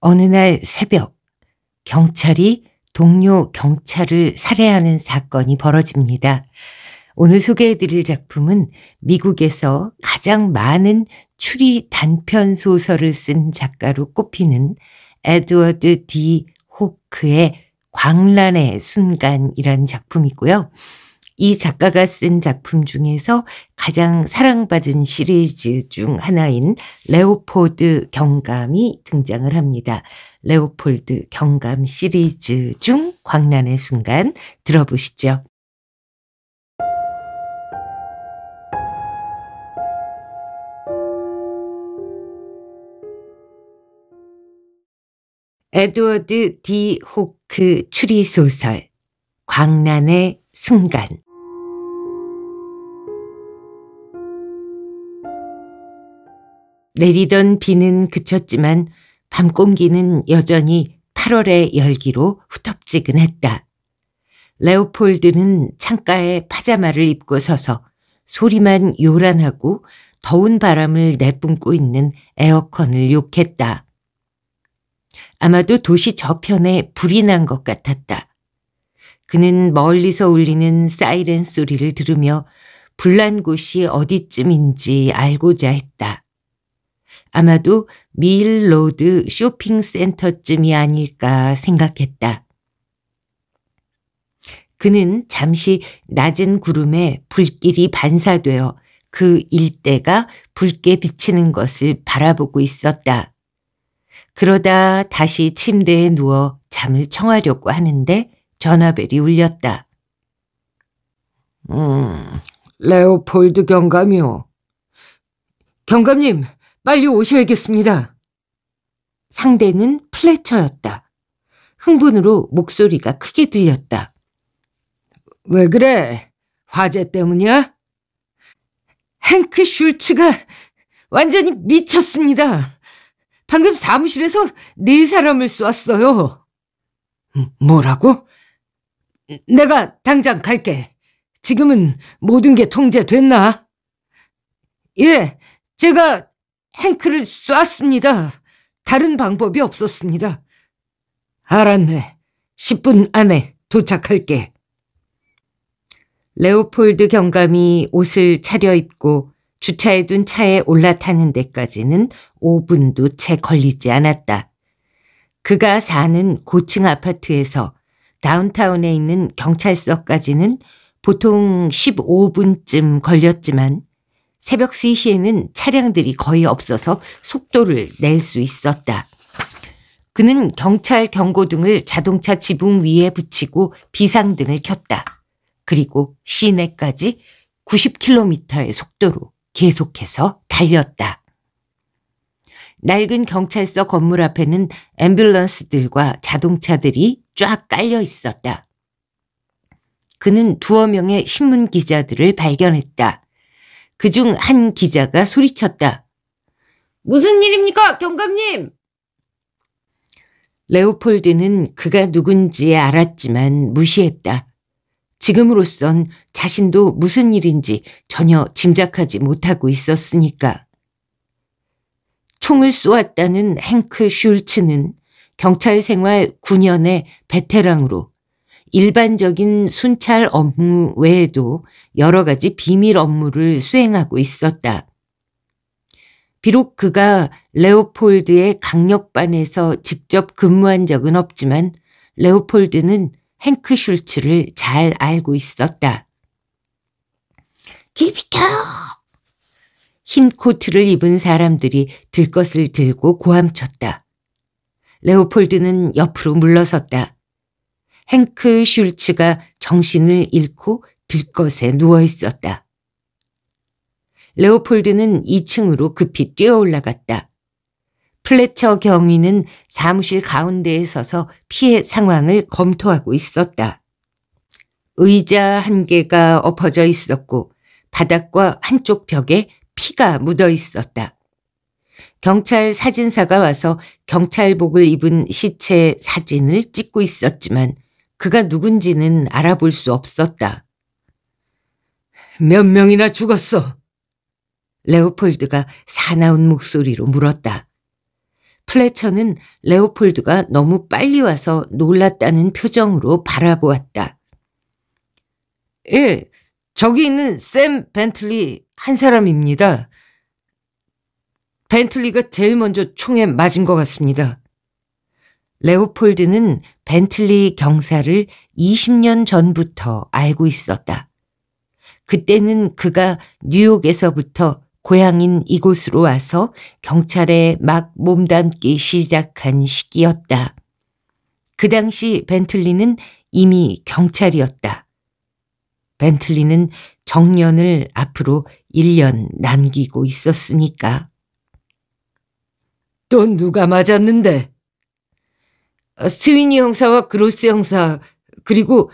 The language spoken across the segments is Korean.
어느 날 새벽, 경찰이 동료 경찰을 살해하는 사건이 벌어집니다. 오늘 소개해드릴 작품은 미국에서 가장 많은 추리 단편 소설을 쓴 작가로 꼽히는 에드워드 D. 호크의 광란의 순간이라는 작품이고요. 이 작가가 쓴 작품 중에서 가장 사랑받은 시리즈 중 하나인 레오폴드 경감이 등장을 합니다. 레오폴드 경감 시리즈 중 광란의 순간 들어보시죠. 에드워드 D. 호크 추리소설 광란의 순간. 내리던 비는 그쳤지만 밤 공기는 여전히 8월의 열기로 후텁지근했다. 레오폴드는 창가에 파자마를 입고 서서 소리만 요란하고 더운 바람을 내뿜고 있는 에어컨을 욕했다. 아마도 도시 저편에 불이 난 것 같았다. 그는 멀리서 울리는 사이렌 소리를 들으며 불난 곳이 어디쯤인지 알고자 했다. 아마도 밀로드 쇼핑센터쯤이 아닐까 생각했다. 그는 잠시 낮은 구름에 불길이 반사되어 그 일대가 붉게 비치는 것을 바라보고 있었다. 그러다 다시 침대에 누워 잠을 청하려고 하는데 전화벨이 울렸다. 레오폴드 경감이요. 경감님, 빨리 오셔야겠습니다. 상대는 플래처였다. 흥분으로 목소리가 크게 들렸다. 왜 그래? 화재 때문이야? 행크 슐츠가 완전히 미쳤습니다. 방금 사무실에서 4사람을 쐈어요. 뭐라고? 내가 당장 갈게. 지금은 모든 게 통제됐나? 예, 제가 행크를 쐈습니다. 다른 방법이 없었습니다. 알았네. 10분 안에 도착할게. 레오폴드 경감이 옷을 차려입고 주차해둔 차에 올라타는 데까지는 5분도 채 걸리지 않았다. 그가 사는 고층 아파트에서 다운타운에 있는 경찰서까지는 보통 15분쯤 걸렸지만 새벽 3시에는 차량들이 거의 없어서 속도를 낼 수 있었다. 그는 경찰 경고등을 자동차 지붕 위에 붙이고 비상등을 켰다. 그리고 시내까지 90km의 속도로 계속해서 달렸다. 낡은 경찰서 건물 앞에는 앰뷸런스들과 자동차들이 쫙 깔려 있었다. 그는 2명의 신문 기자들을 발견했다. 그중 한 기자가 소리쳤다. 무슨 일입니까, 경감님? 레오폴드는 그가 누군지 알았지만 무시했다. 지금으로선 자신도 무슨 일인지 전혀 짐작하지 못하고 있었으니까. 총을 쏘았다는 행크 슐츠는 경찰 생활 9년의 베테랑으로 일반적인 순찰 업무 외에도 여러 가지 비밀 업무를 수행하고 있었다. 비록 그가 레오폴드의 강력반에서 직접 근무한 적은 없지만 레오폴드는 행크 슐츠를 잘 알고 있었다. 길 비켜! 흰 코트를 입은 사람들이 들것을 들고 고함쳤다. 레오폴드는 옆으로 물러섰다. 행크 슐츠가 정신을 잃고 들것에 누워 있었다. 레오폴드는 2층으로 급히 뛰어 올라갔다. 플래처 경위는 사무실 가운데에 서서 피해 상황을 검토하고 있었다. 의자 1개가 엎어져 있었고 바닥과 한쪽 벽에 피가 묻어 있었다. 경찰 사진사가 와서 경찰복을 입은 시체 사진을 찍고 있었지만 그가 누군지는 알아볼 수 없었다. 몇 명이나 죽었어? 레오폴드가 사나운 목소리로 물었다. 플래처는 레오폴드가 너무 빨리 와서 놀랐다는 표정으로 바라보았다. 예, 저기 있는 샘 벤틀리 한 사람입니다. 벤틀리가 제일 먼저 총에 맞은 것 같습니다. 레오폴드는 벤틀리 경사를 20년 전부터 알고 있었다. 그때는 그가 뉴욕에서부터 고향인 이곳으로 와서 경찰에 막 몸담기 시작한 시기였다. 그 당시 벤틀리는 이미 경찰이었다. 벤틀리는 정년을 앞으로 1년 남기고 있었으니까. 또 누가 맞았는데? 스위니 형사와 그로스 형사, 그리고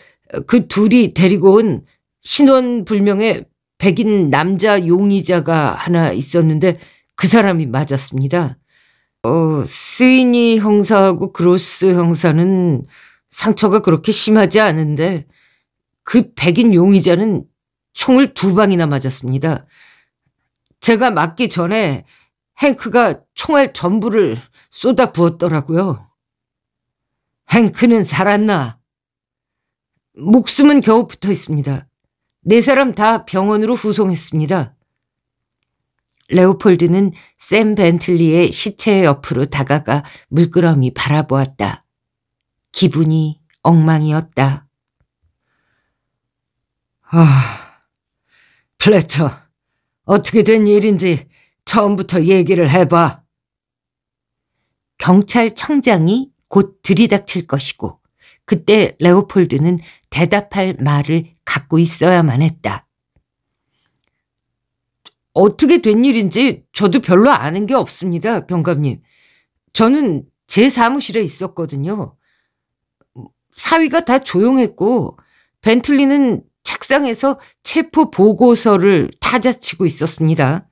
그 둘이 데리고 온 신원불명의 백인 남자 용의자가 하나 있었는데 그 사람이 맞았습니다. 스위니 형사하고 그로스 형사는 상처가 그렇게 심하지 않은데 그 백인 용의자는 총을 2방이나 맞았습니다. 제가 맞기 전에 행크가 총알 전부를 쏟아 부었더라고요. 행크는 살았나? 목숨은 겨우 붙어 있습니다. 4사람 다 병원으로 후송했습니다. 레오폴드는 샘 벤틀리의 시체 옆으로 다가가 물끄러미 바라보았다. 기분이 엉망이었다. 플래처, 어떻게 된 일인지 처음부터 얘기를 해봐. 경찰청장이 곧 들이닥칠 것이고 그때 레오폴드는 대답할 말을 갖고 있어야만 했다. 어떻게 된 일인지 저도 별로 아는 게 없습니다, 병감님. 저는 제 사무실에 있었거든요. 사위가 다 조용했고 벤틀리는 책상에서 체포 보고서를 타자치고 있었습니다.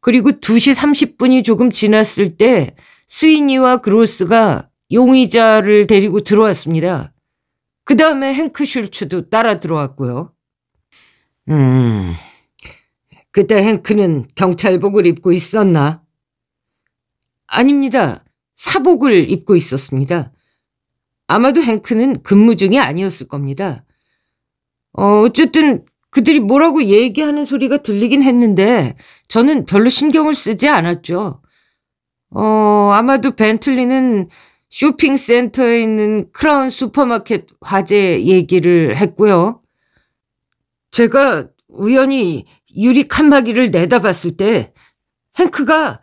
그리고 2시 30분이 조금 지났을 때 스위니와 그로스가 용의자를 데리고 들어왔습니다. 그 다음에 행크 슐츠도 따라 들어왔고요. 그때 행크는 경찰복을 입고 있었나? 아닙니다. 사복을 입고 있었습니다. 아마도 행크는 근무 중이 아니었을 겁니다. 어쨌든 그들이 뭐라고 얘기하는 소리가 들리긴 했는데 저는 별로 신경을 쓰지 않았죠. 아마도 벤틀리는 쇼핑센터에 있는 크라운 슈퍼마켓 화재 얘기를 했고요. 제가 우연히 유리 칸막이를 내다봤을 때 행크가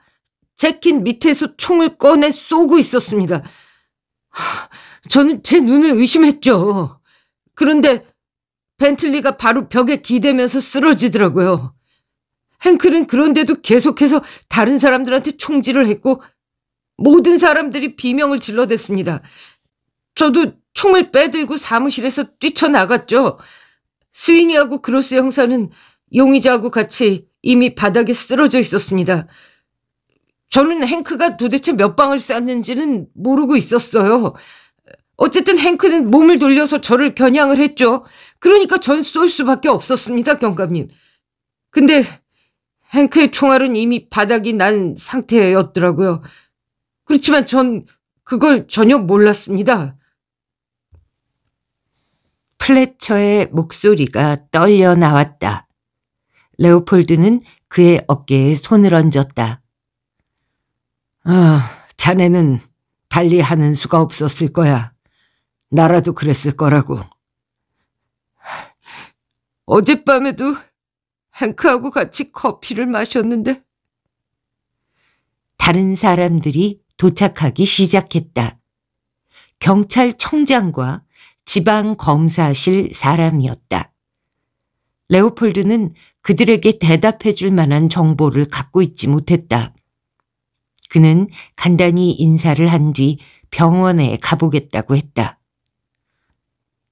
재킷 밑에서 총을 꺼내 쏘고 있었습니다. 저는 제 눈을 의심했죠. 그런데 벤틀리가 바로 벽에 기대면서 쓰러지더라고요. 행크는 그런데도 계속해서 다른 사람들한테 총질을 했고 모든 사람들이 비명을 질러댔습니다. 저도 총을 빼들고 사무실에서 뛰쳐나갔죠. 스위니하고 그로스 형사는 용의자하고 같이 이미 바닥에 쓰러져 있었습니다. 저는 행크가 도대체 몇 방을 쐈는지는 모르고 있었어요. 어쨌든 행크는 몸을 돌려서 저를 겨냥을 했죠. 그러니까 전 쏠 수밖에 없었습니다, 경감님. 근데 행크의 총알은 이미 바닥이 난 상태였더라고요. 그렇지만 전 그걸 전혀 몰랐습니다. 플래처의 목소리가 떨려 나왔다. 레오폴드는 그의 어깨에 손을 얹었다. 자네는 달리 하는 수가 없었을 거야. 나라도 그랬을 거라고. 어젯밤에도 행크하고 같이 커피를 마셨는데. 다른 사람들이 도착하기 시작했다. 경찰청장과 지방검사실 사람이었다. 레오폴드는 그들에게 대답해 줄 만한 정보를 갖고 있지 못했다. 그는 간단히 인사를 한 뒤 병원에 가보겠다고 했다.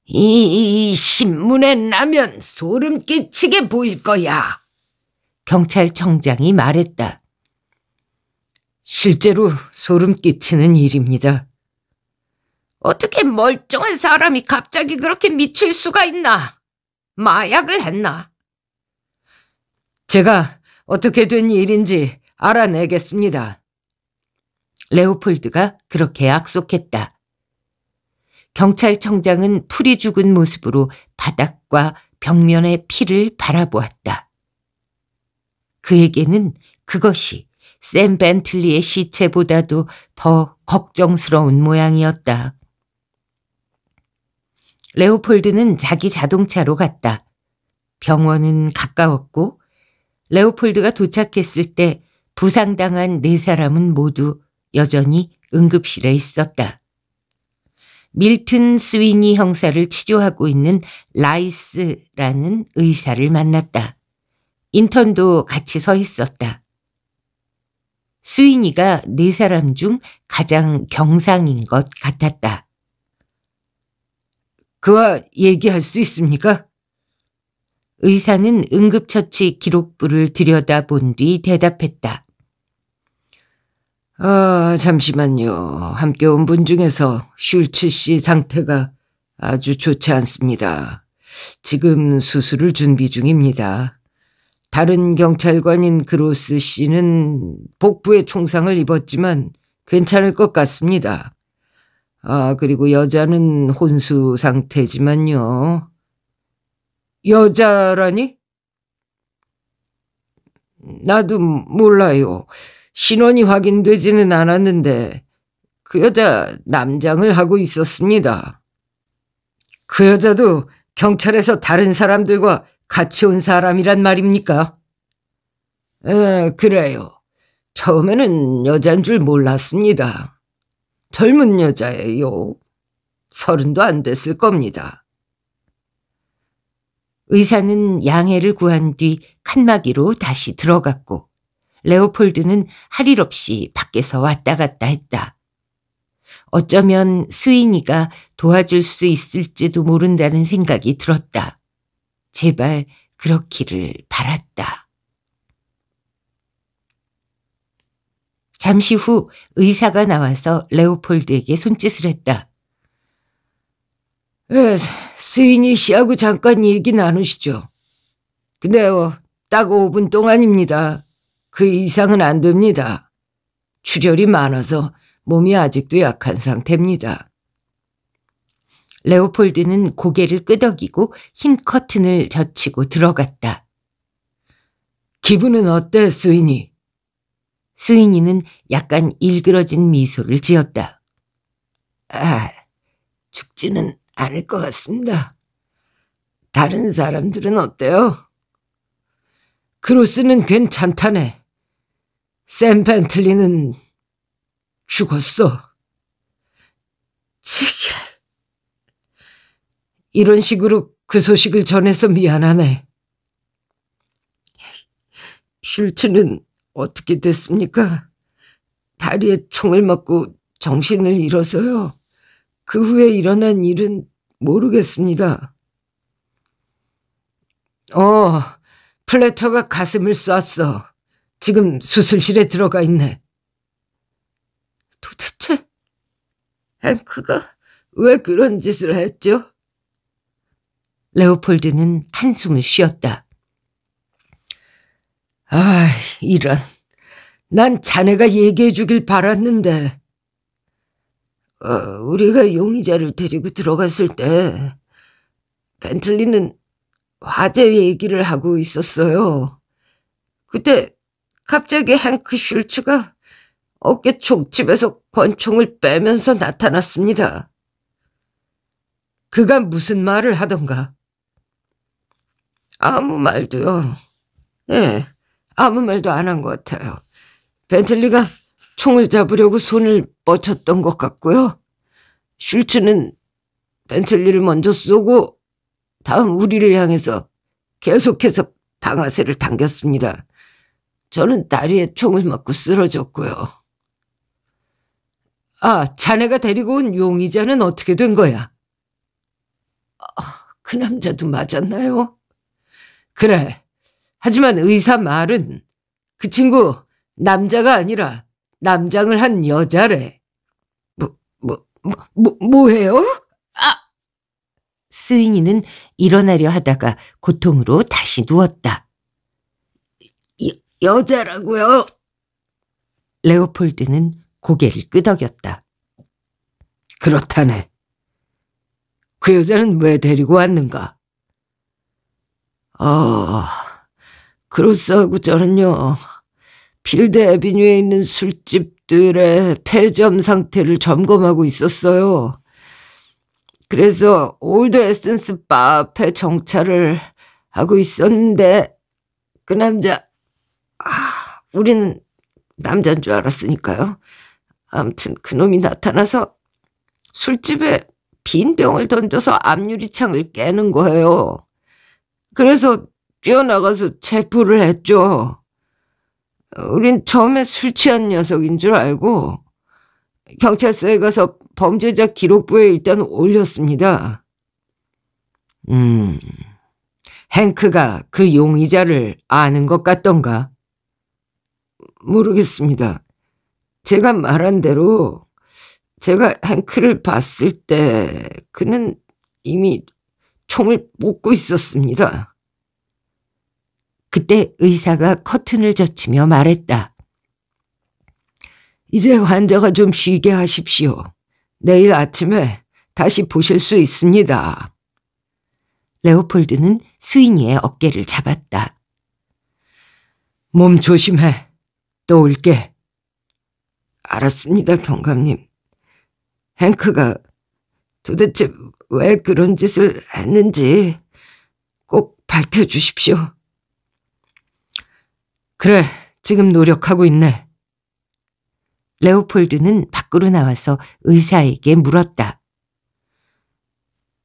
이 신문에 나면 소름 끼치게 보일 거야. 경찰청장이 말했다. 실제로 소름 끼치는 일입니다. 어떻게 멀쩡한 사람이 갑자기 그렇게 미칠 수가 있나? 마약을 했나? 제가 어떻게 된 일인지 알아내겠습니다. 레오폴드가 그렇게 약속했다. 경찰청장은 풀이 죽은 모습으로 바닥과 벽면의 피를 바라보았다. 그에게는 그것이 샘 벤틀리의 시체보다도 더 걱정스러운 모양이었다. 레오폴드는 자기 자동차로 갔다. 병원은 가까웠고 레오폴드가 도착했을 때 부상당한 4사람은 모두 여전히 응급실에 있었다. 밀튼 스위니 형사를 치료하고 있는 라이스라는 의사를 만났다. 인턴도 같이 서 있었다. 스위니가 4사람 중 가장 경상인 것 같았다. 그와 얘기할 수 있습니까? 의사는 응급처치 기록부를 들여다본 뒤 대답했다. 잠시만요. 함께 온 분 중에서 슐츠 씨 상태가 아주 좋지 않습니다. 지금 수술을 준비 중입니다. 다른 경찰관인 그로스 씨는 복부에 총상을 입었지만 괜찮을 것 같습니다. 그리고 여자는 혼수 상태지만요. 여자라니? 나도 몰라요. 신원이 확인되지는 않았는데 그 여자 남장을 하고 있었습니다. 그 여자도 경찰에서 다른 사람들과 같이 온 사람이란 말입니까? 그래요. 처음에는 여잔 줄 몰랐습니다. 젊은 여자예요. 30도 안 됐을 겁니다. 의사는 양해를 구한 뒤 칸막이로 다시 들어갔고 레오폴드는 할 일 없이 밖에서 왔다 갔다 했다. 어쩌면 스위니가 도와줄 수 있을지도 모른다는 생각이 들었다. 제발 그렇기를 바랐다. 잠시 후 의사가 나와서 레오폴드에게 손짓을 했다. 스위니 씨하고 잠깐 얘기 나누시죠. 근데 딱 5분 동안입니다. 그 이상은 안 됩니다. 출혈이 많아서 몸이 아직도 약한 상태입니다. 레오폴드는 고개를 끄덕이고 흰 커튼을 젖히고 들어갔다. 기분은 어때, 스위니? 스위니는 약간 일그러진 미소를 지었다. 죽지는 않을 것 같습니다. 다른 사람들은 어때요? 크로스는 괜찮다네. 샘 벤틀리는 죽었어. 제기랄. 이런 식으로 그 소식을 전해서 미안하네. 슐츠는 어떻게 됐습니까? 다리에 총을 맞고 정신을 잃어서요. 그 후에 일어난 일은 모르겠습니다. 플래터가 가슴을 쐈어. 지금 수술실에 들어가 있네. 도대체 헨크가 왜 그런 짓을 했죠? 레오폴드는 한숨을 쉬었다. 이런. 난 자네가 얘기해 주길 바랐는데. 우리가 용의자를 데리고 들어갔을 때 벤틀리는 화재 얘기를 하고 있었어요. 그때 갑자기 헨크 슐츠가 어깨 총집에서 권총을 빼면서 나타났습니다. 그가 무슨 말을 하던가? 아무 말도요. 아무 말도 안 한 것 같아요. 벤틀리가 총을 잡으려고 손을 뻗쳤던 것 같고요. 슐츠는 벤틀리를 먼저 쏘고 다음 우리를 향해서 계속해서 방아쇠를 당겼습니다. 저는 다리에 총을 맞고 쓰러졌고요. 자네가 데리고 온 용의자는 어떻게 된 거야? 그 남자도 맞았나요? 그래. 하지만 의사 말은 그 친구 남자가 아니라 남장을 한 여자래. 뭐예요? 스위니는 일어나려 하다가 고통으로 다시 누웠다. 여자라고요? 레오폴드는 고개를 끄덕였다. 그렇다네. 그 여자는 왜 데리고 왔는가? 그로스하고 저는요, 필드 애비뉴에 있는 술집들의 폐점 상태를 점검하고 있었어요. 그래서 올드 에센스 바 앞에 정차를 하고 있었는데 그 남자, 우리는 남자인 줄 알았으니까요. 아무튼 그놈이 나타나서 술집에 빈 병을 던져서 앞유리창을 깨는 거예요. 그래서 뛰어나가서 체포를 했죠. 우린 처음에 술 취한 녀석인 줄 알고 경찰서에 가서 범죄자 기록부에 일단 올렸습니다. 행크가 그 용의자를 아는 것 같던가? 모르겠습니다. 제가 말한 대로 제가 행크를 봤을 때 그는 이미 총을 뽑고 있었습니다. 그때 의사가 커튼을 젖히며 말했다. 이제 환자가 좀 쉬게 하십시오. 내일 아침에 다시 보실 수 있습니다. 레오폴드는 스위니의 어깨를 잡았다. 몸 조심해. 또 올게. 알았습니다, 경감님. 행크가 도대체 왜 그런 짓을 했는지 꼭 밝혀주십시오. 그래, 지금 노력하고 있네. 레오폴드는 밖으로 나와서 의사에게 물었다.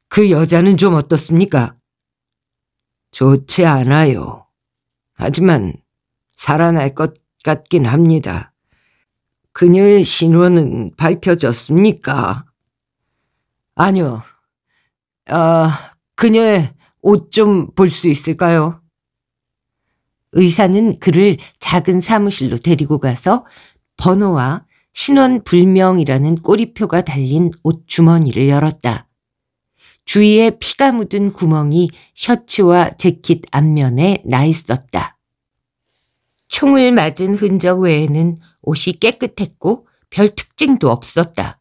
그 여자는 좀 어떻습니까? 좋지 않아요. 하지만 살아날 것 같긴 합니다. 그녀의 신원은 밝혀졌습니까? 아니요. 그녀의 옷 좀 볼 수 있을까요? 의사는 그를 작은 사무실로 데리고 가서 번호와 신원 불명이라는 꼬리표가 달린 옷 주머니를 열었다. 주위에 피가 묻은 구멍이 셔츠와 재킷 앞면에 나 있었다. 총을 맞은 흔적 외에는 옷이 깨끗했고 별 특징도 없었다.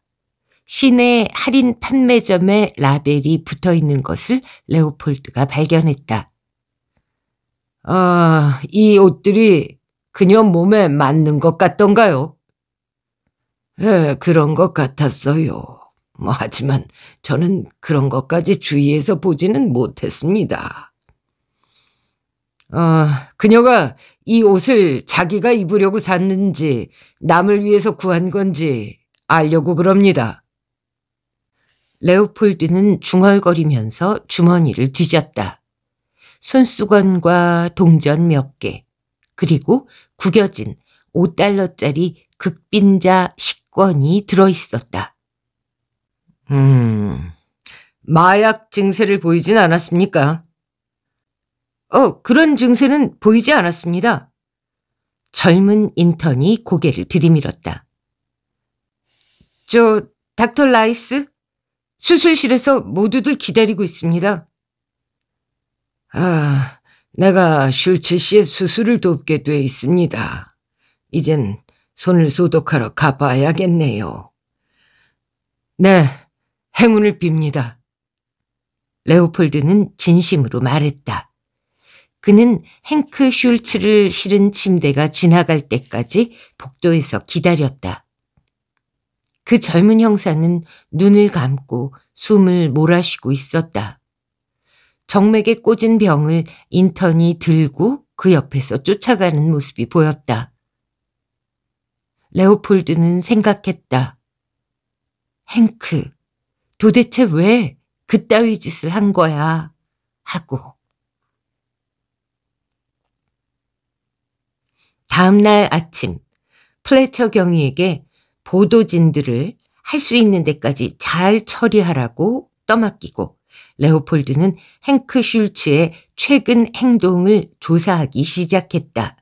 시내 할인 판매점에 라벨이 붙어있는 것을 레오폴드가 발견했다. 이 옷들이 그녀 몸에 맞는 것 같던가요? 예, 그런 것 같았어요. 하지만 저는 그런 것까지 주의해서 보지는 못했습니다. 그녀가 이 옷을 자기가 입으려고 샀는지 남을 위해서 구한 건지 알려고 그럽니다. 레오폴드는 중얼거리면서 주머니를 뒤졌다. 손수건과 동전 몇 개, 그리고 구겨진 $5짜리 극빈자 10권이 들어있었다. 마약 증세를 보이진 않았습니까? 그런 증세는 보이지 않았습니다. 젊은 인턴이 고개를 들이밀었다. 닥터 라이스? 수술실에서 모두들 기다리고 있습니다. 내가 슐츠 씨의 수술을 돕게 돼 있습니다. 이젠 손을 소독하러 가봐야겠네요. 네, 행운을 빕니다. 레오폴드는 진심으로 말했다. 그는 행크 슐츠를 실은 침대가 지나갈 때까지 복도에서 기다렸다. 그 젊은 형사는 눈을 감고 숨을 몰아쉬고 있었다. 정맥에 꽂은 병을 인턴이 들고 그 옆에서 쫓아가는 모습이 보였다. 레오폴드는 생각했다. 행크, 도대체 왜 그따위 짓을 한 거야? 하고. 다음 날 아침, 플래처 경위에게 보도진들을 할 수 있는 데까지 잘 처리하라고 떠맡기고 레오폴드는 행크 슐츠의 최근 행동을 조사하기 시작했다.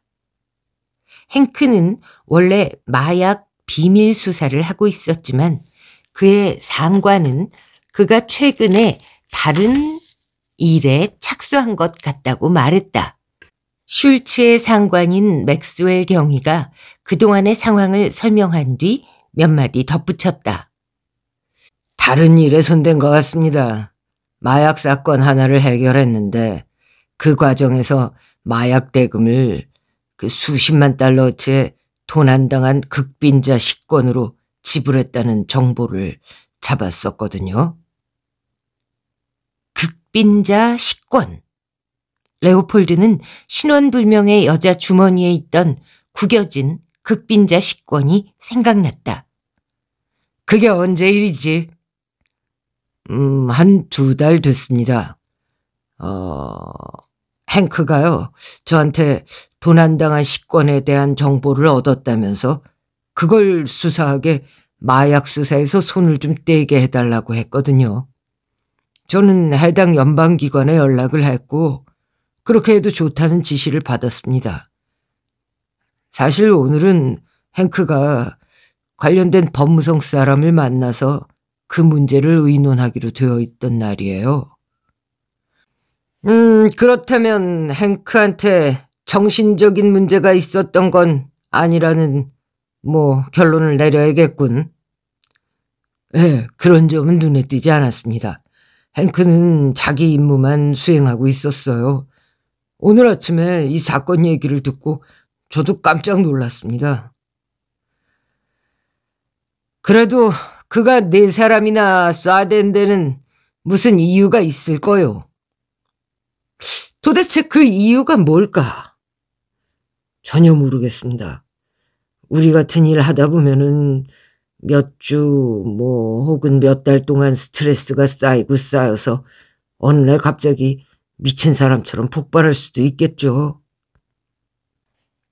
행크는 원래 마약 비밀 수사를 하고 있었지만 그의 상관은 그가 최근에 다른 일에 착수한 것 같다고 말했다. 슐츠의 상관인 맥스웰 경위가 그동안의 상황을 설명한 뒤 몇 마디 덧붙였다. 다른 일에 손댄 것 같습니다. 마약 사건 하나를 해결했는데 그 과정에서 마약 대금을 그 수십만 달러어치의 도난당한 극빈자 식권으로 지불했다는 정보를 잡았었거든요. 극빈자 식권. 레오폴드는 신원불명의 여자 주머니에 있던 구겨진 극빈자 식권이 생각났다. 그게 언제 일이지? 한 2달 됐습니다. 행크가요, 저한테 도난당한 식권에 대한 정보를 얻었다면서 그걸 수사하게 마약 수사에서 손을 좀 떼게 해달라고 했거든요. 저는 해당 연방기관에 연락을 했고 그렇게 해도 좋다는 지시를 받았습니다. 사실 오늘은 행크가 관련된 법무성 사람을 만나서 그 문제를 의논하기로 되어 있던 날이에요. 그렇다면 행크한테 정신적인 문제가 있었던 건 아니라는 결론을 내려야겠군. 네, 그런 점은 눈에 띄지 않았습니다. 행크는 자기 임무만 수행하고 있었어요. 오늘 아침에 이 사건 얘기를 듣고 저도 깜짝 놀랐습니다. 그래도 그가 4사람이나 쏴댄 데는 무슨 이유가 있을 거요. 도대체 그 이유가 뭘까? 전혀 모르겠습니다. 우리 같은 일 하다 보면은 몇 주, 혹은 몇 달 동안 스트레스가 쌓이고 쌓여서 어느 날 갑자기 미친 사람처럼 폭발할 수도 있겠죠.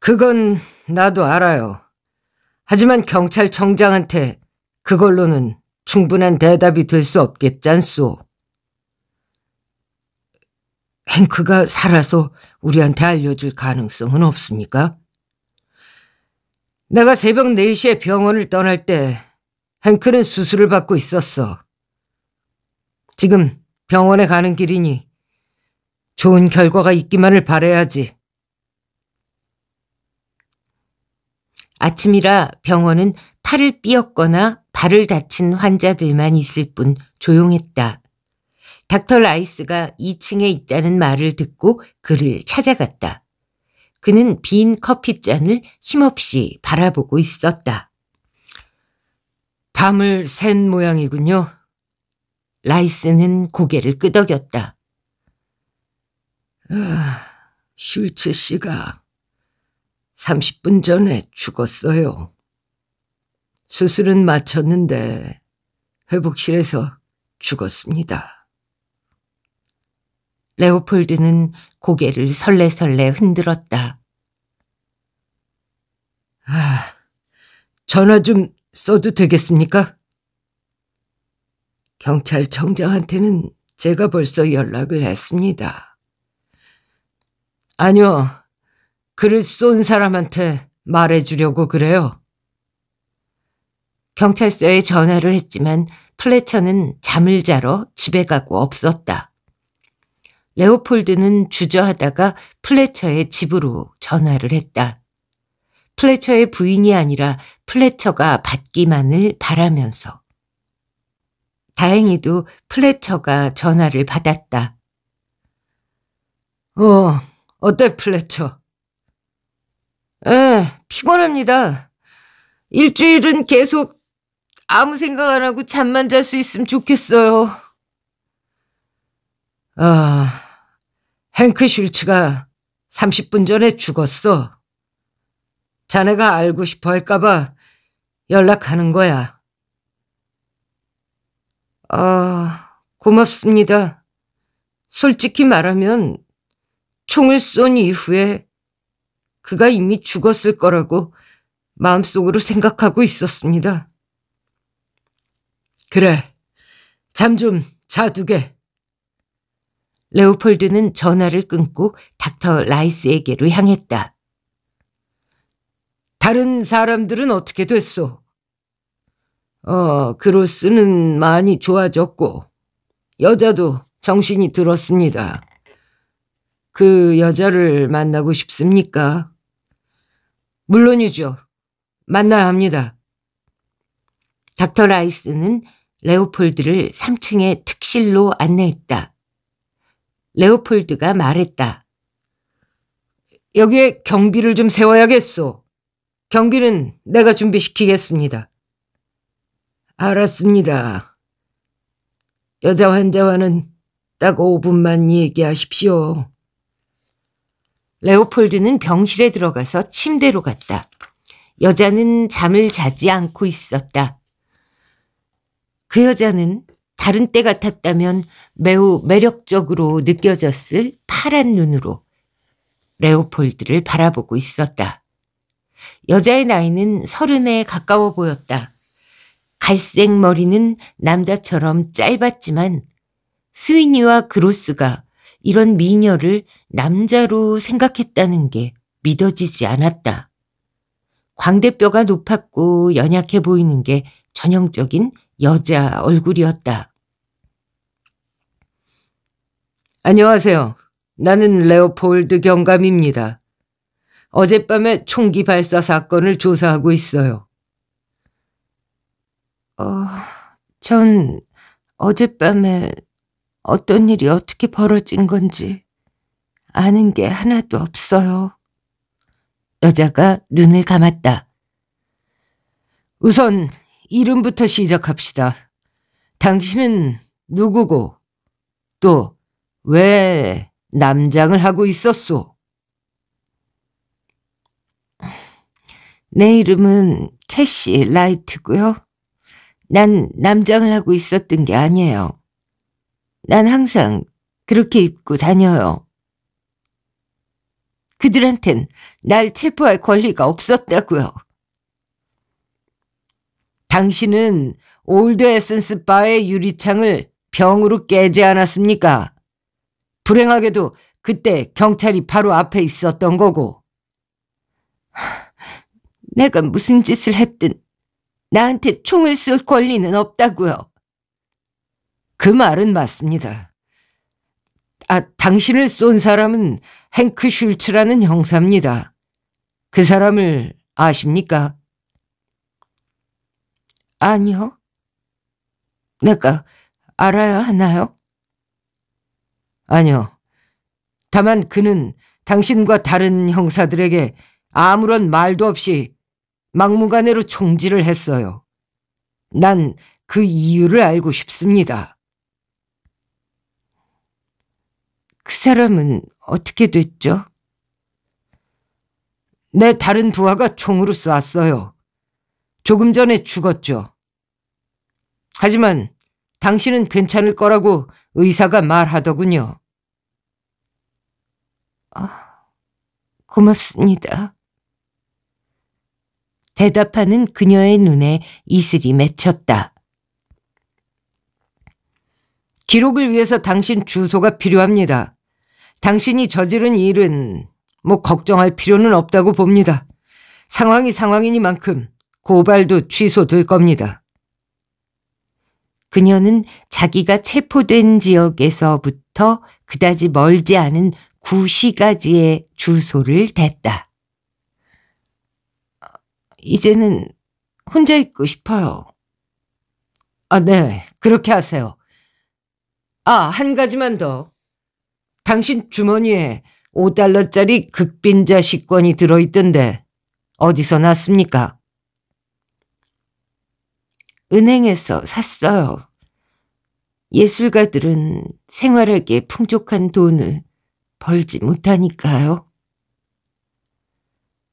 그건 나도 알아요. 하지만 경찰청장한테 그걸로는 충분한 대답이 될 수 없겠잖소. 행크가 살아서 우리한테 알려줄 가능성은 없습니까? 내가 새벽 4시에 병원을 떠날 때 행크는 수술을 받고 있었어. 지금 병원에 가는 길이니 좋은 결과가 있기만을 바라야지. 아침이라 병원은 팔을 삐었거나 발을 다친 환자들만 있을 뿐 조용했다. 닥터 라이스가 2층에 있다는 말을 듣고 그를 찾아갔다. 그는 빈 커피잔을 힘없이 바라보고 있었다. 밤을 샌 모양이군요. 라이스는 고개를 끄덕였다. 슐츠 씨가 30분 전에 죽었어요. 수술은 마쳤는데 회복실에서 죽었습니다. 레오폴드는 고개를 설레설레 흔들었다. 전화 좀 써도 되겠습니까? 경찰청장한테는 제가 벌써 연락을 했습니다. 아니요, 그를 쏜 사람한테 말해주려고 그래요. 경찰서에 전화를 했지만 플래처는 잠을 자러 집에 가고 없었다. 레오폴드는 주저하다가 플래처의 집으로 전화를 했다. 플래처의 부인이 아니라 플래처가 받기만을 바라면서. 다행히도 플래처가 전화를 받았다. 어때 플래처? 피곤합니다. 일주일은 계속 아무 생각 안 하고 잠만 잘 수 있으면 좋겠어요. 행크 슐츠가 30분 전에 죽었어. 자네가 알고 싶어 할까봐 연락하는 거야. 고맙습니다. 솔직히 말하면 총을 쏜 이후에 그가 이미 죽었을 거라고 마음속으로 생각하고 있었습니다. 그래, 잠 좀 자두게. 레오폴드는 전화를 끊고 닥터 라이스에게로 향했다. 다른 사람들은 어떻게 됐소? 그로스는 많이 좋아졌고 여자도 정신이 들었습니다. 그 여자를 만나고 싶습니까? 물론이죠. 만나야 합니다. 닥터 라이스는 레오폴드를 3층의 특실로 안내했다. 레오폴드가 말했다. 여기에 경비를 좀 세워야겠소. 경비는 내가 준비시키겠습니다. 알았습니다. 여자 환자와는 딱 5분만 얘기하십시오. 레오폴드는 병실에 들어가서 침대로 갔다. 여자는 잠을 자지 않고 있었다. 그 여자는 다른 때 같았다면 매우 매력적으로 느껴졌을 파란 눈으로 레오폴드를 바라보고 있었다. 여자의 나이는 30에 가까워 보였다. 갈색 머리는 남자처럼 짧았지만 스위니와 그로스가 이런 미녀를 남자로 생각했다는 게 믿어지지 않았다. 광대뼈가 높았고 연약해 보이는 게 전형적인 여자 얼굴이었다. 안녕하세요. 나는 레오폴드 경감입니다. 어젯밤에 총기 발사 사건을 조사하고 있어요. 전 어젯밤에 어떤 일이 어떻게 벌어진 건지 아는 게 하나도 없어요. 여자가 눈을 감았다. 우선 이름부터 시작합시다. 당신은 누구고 또 왜 남장을 하고 있었소? 내 이름은 캐시 라이트고요. 난 남장을 하고 있었던 게 아니에요. 난 항상 그렇게 입고 다녀요. 그들한텐 날 체포할 권리가 없었다고요. 당신은 올드 에센스 바의 유리창을 병으로 깨지 않았습니까? 불행하게도 그때 경찰이 바로 앞에 있었던 거고. 내가 무슨 짓을 했든 나한테 총을 쏠 권리는 없다고요. 그 말은 맞습니다. 당신을 쏜 사람은 행크 슐츠라는 형사입니다. 그 사람을 아십니까? 아니요. 내가 알아야 하나요? 아니요. 다만 그는 당신과 다른 형사들에게 아무런 말도 없이 막무가내로 총질을 했어요. 난 그 이유를 알고 싶습니다. 그 사람은 어떻게 됐죠? 내 다른 부하가 총으로 쐈어요. 조금 전에 죽었죠. 하지만 당신은 괜찮을 거라고 의사가 말하더군요. 고맙습니다. 대답하는 그녀의 눈에 이슬이 맺혔다. 기록을 위해서 당신 주소가 필요합니다. 당신이 저지른 일은 걱정할 필요는 없다고 봅니다. 상황이 상황이니만큼 고발도 취소될 겁니다. 그녀는 자기가 체포된 지역에서부터 그다지 멀지 않은 구시가지의 주소를 댔다. 이제는 혼자 있고 싶어요. 네, 그렇게 하세요. 한 가지만 더. 당신 주머니에 $5짜리 극빈자 식권이 들어있던데 어디서 났습니까? 은행에서 샀어요. 예술가들은 생활하기에 풍족한 돈을 벌지 못하니까요.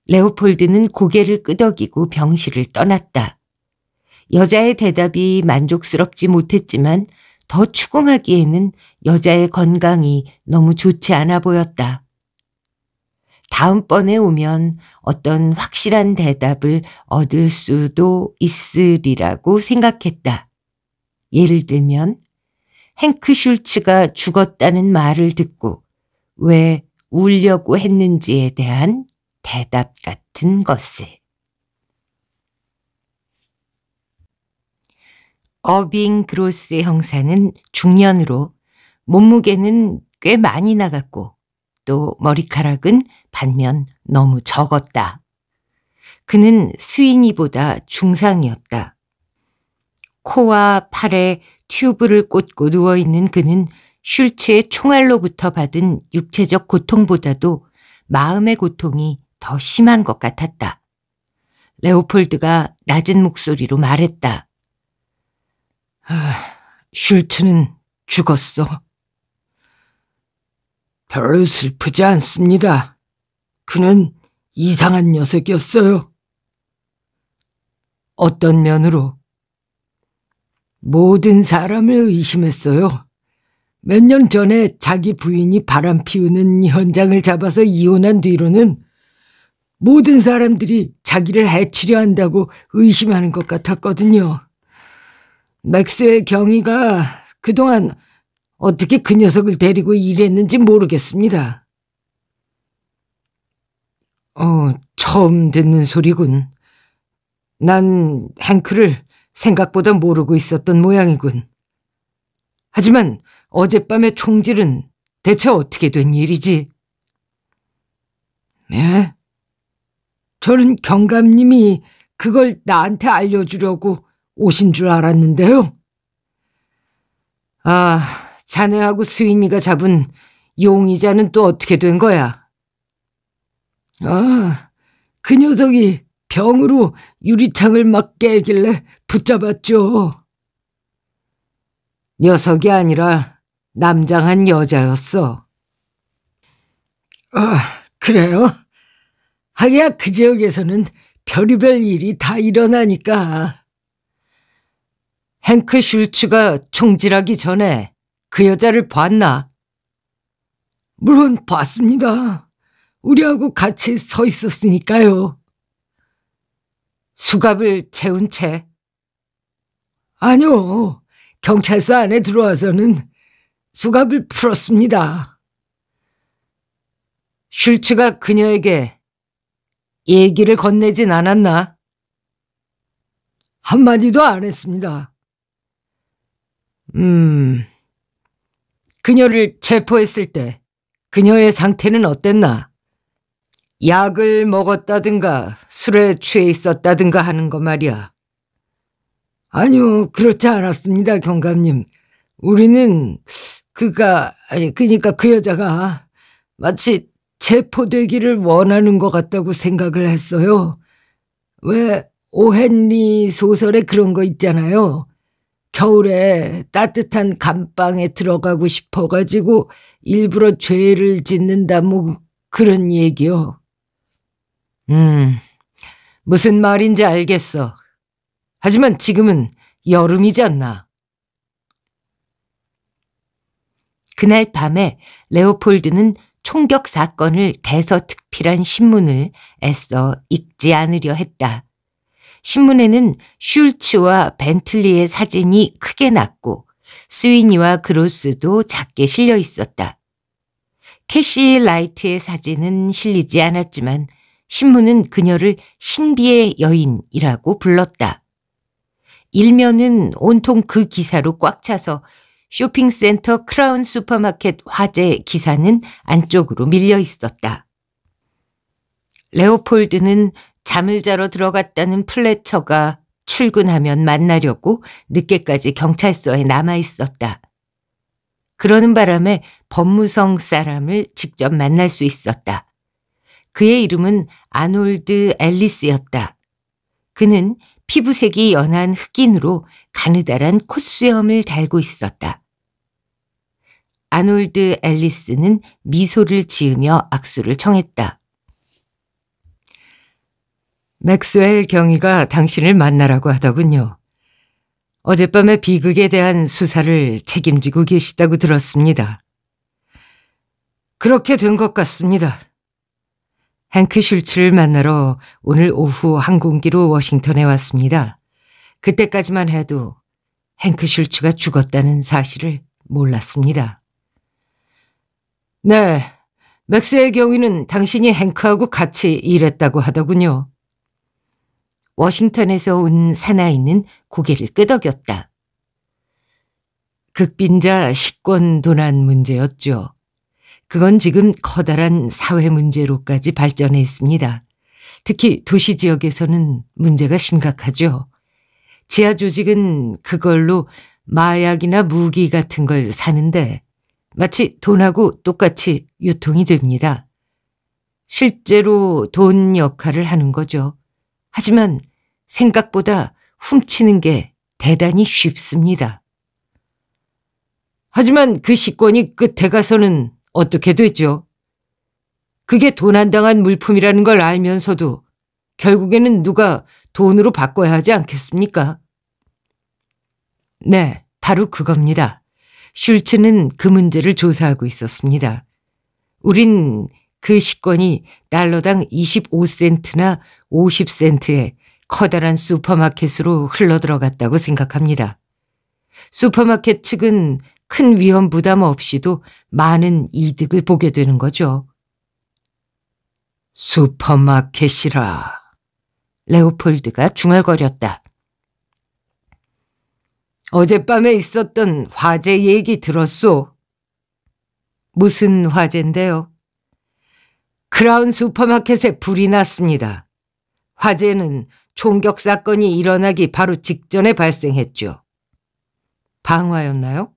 레오폴드는 고개를 끄덕이고 병실을 떠났다. 여자의 대답이 만족스럽지 못했지만 더 추궁하기에는 여자의 건강이 너무 좋지 않아 보였다. 다음번에 오면 어떤 확실한 대답을 얻을 수도 있으리라고 생각했다. 예를 들면 행크 슐츠가 죽었다는 말을 듣고 왜 울려고 했는지에 대한 대답 같은 것을. 어빙 그로스 형사는 중년으로 몸무게는 꽤 많이 나갔고 또 머리카락은 반면 너무 적었다. 그는 스위니보다 중상이었다. 코와 팔에 튜브를 꽂고 누워있는 그는 슐츠의 총알로부터 받은 육체적 고통보다도 마음의 고통이 더 심한 것 같았다. 레오폴드가 낮은 목소리로 말했다. 슐츠는 죽었어. 별로 슬프지 않습니다. 그는 이상한 녀석이었어요. 어떤 면으로? 모든 사람을 의심했어요. 몇 년 전에 자기 부인이 바람 피우는 현장을 잡아서 이혼한 뒤로는 모든 사람들이 자기를 해치려 한다고 의심하는 것 같았거든요. 맥스웰 경위가 그동안 어떻게 그 녀석을 데리고 일했는지 모르겠습니다. 처음 듣는 소리군. 난 행크를 생각보다 모르고 있었던 모양이군. 하지만 어젯밤의 총질은 대체 어떻게 된 일이지? 예? 저는 경감님이 그걸 나한테 알려주려고 오신 줄 알았는데요. 자네하고 스윈이가 잡은 용의자는 또 어떻게 된 거야? 그 녀석이 병으로 유리창을 막 깨길래 붙잡았죠. 녀석이 아니라 남장한 여자였어. 그래요? 하기야 그 지역에서는 별의별 일이 다 일어나니까. 행크 슐츠가 총질하기 전에 그 여자를 봤나? 물론 봤습니다. 우리하고 같이 서 있었으니까요. 수갑을 채운 채? 아니요. 경찰서 안에 들어와서는 수갑을 풀었습니다. 슐츠가 그녀에게 얘기를 건네진 않았나? 한마디도 안 했습니다. 그녀를 체포했을 때 그녀의 상태는 어땠나? 약을 먹었다든가 술에 취해 있었다든가 하는 거 말이야. 아니요, 그렇지 않았습니다, 경감님. 우리는 그러니까 그 여자가 마치 체포되기를 원하는 것 같다고 생각을 했어요. 왜 오헨리 소설에 그런 거 있잖아요. 겨울에 따뜻한 감방에 들어가고 싶어가지고 일부러 죄를 짓는다 뭐 그런 얘기요. 무슨 말인지 알겠어. 하지만 지금은 여름이잖아. 그날 밤에 레오폴드는 총격 사건을 대서특필한 신문을 애써 읽지 않으려 했다. 신문에는 슐츠와 벤틀리의 사진이 크게 났고 스위니와 그로스도 작게 실려 있었다. 캐시 라이트의 사진은 실리지 않았지만 신문은 그녀를 신비의 여인이라고 불렀다. 일면은 온통 그 기사로 꽉 차서 쇼핑센터 크라운 슈퍼마켓 화재 기사는 안쪽으로 밀려 있었다. 레오폴드는 잠을 자러 들어갔다는 플래처가 출근하면 만나려고 늦게까지 경찰서에 남아 있었다. 그러는 바람에 법무성 사람을 직접 만날 수 있었다. 그의 이름은 아놀드 앨리스였다. 그는 피부색이 연한 흑인으로 가느다란 콧수염을 달고 있었다. 아놀드 앨리스는 미소를 지으며 악수를 청했다. 맥스웰 경위가 당신을 만나라고 하더군요. 어젯밤의 비극에 대한 수사를 책임지고 계시다고 들었습니다. 그렇게 된 것 같습니다. 행크 슐츠를 만나러 오늘 오후 항공기로 워싱턴에 왔습니다. 그때까지만 해도 행크 슐츠가 죽었다는 사실을 몰랐습니다. 네, 맥스웰 경위는 당신이 행크하고 같이 일했다고 하더군요. 워싱턴에서 온 사나이는 고개를 끄덕였다. 극빈자 식권 도난 문제였죠. 그건 지금 커다란 사회 문제로까지 발전해 있습니다. 특히 도시 지역에서는 문제가 심각하죠. 지하 조직은 그걸로 마약이나 무기 같은 걸 사는데 마치 돈하고 똑같이 유통이 됩니다. 실제로 돈 역할을 하는 거죠. 하지만 생각보다 훔치는 게 대단히 쉽습니다. 하지만 그 식권이 끝에 가서는 어떻게 되죠? 그게 도난당한 물품이라는 걸 알면서도 결국에는 누가 돈으로 바꿔야 하지 않겠습니까? 네, 바로 그겁니다. 슐츠는 그 문제를 조사하고 있었습니다. 우린 그 식권이 달러당 25센트나 50센트의 커다란 슈퍼마켓으로 흘러들어갔다고 생각합니다. 슈퍼마켓 측은 큰 위험 부담 없이도 많은 이득을 보게 되는 거죠. 슈퍼마켓이라. 레오폴드가 중얼거렸다. 어젯밤에 있었던 화재 얘기 들었소? 무슨 화재인데요? 크라운 슈퍼마켓에 불이 났습니다. 화재는 총격 사건이 일어나기 바로 직전에 발생했죠. 방화였나요?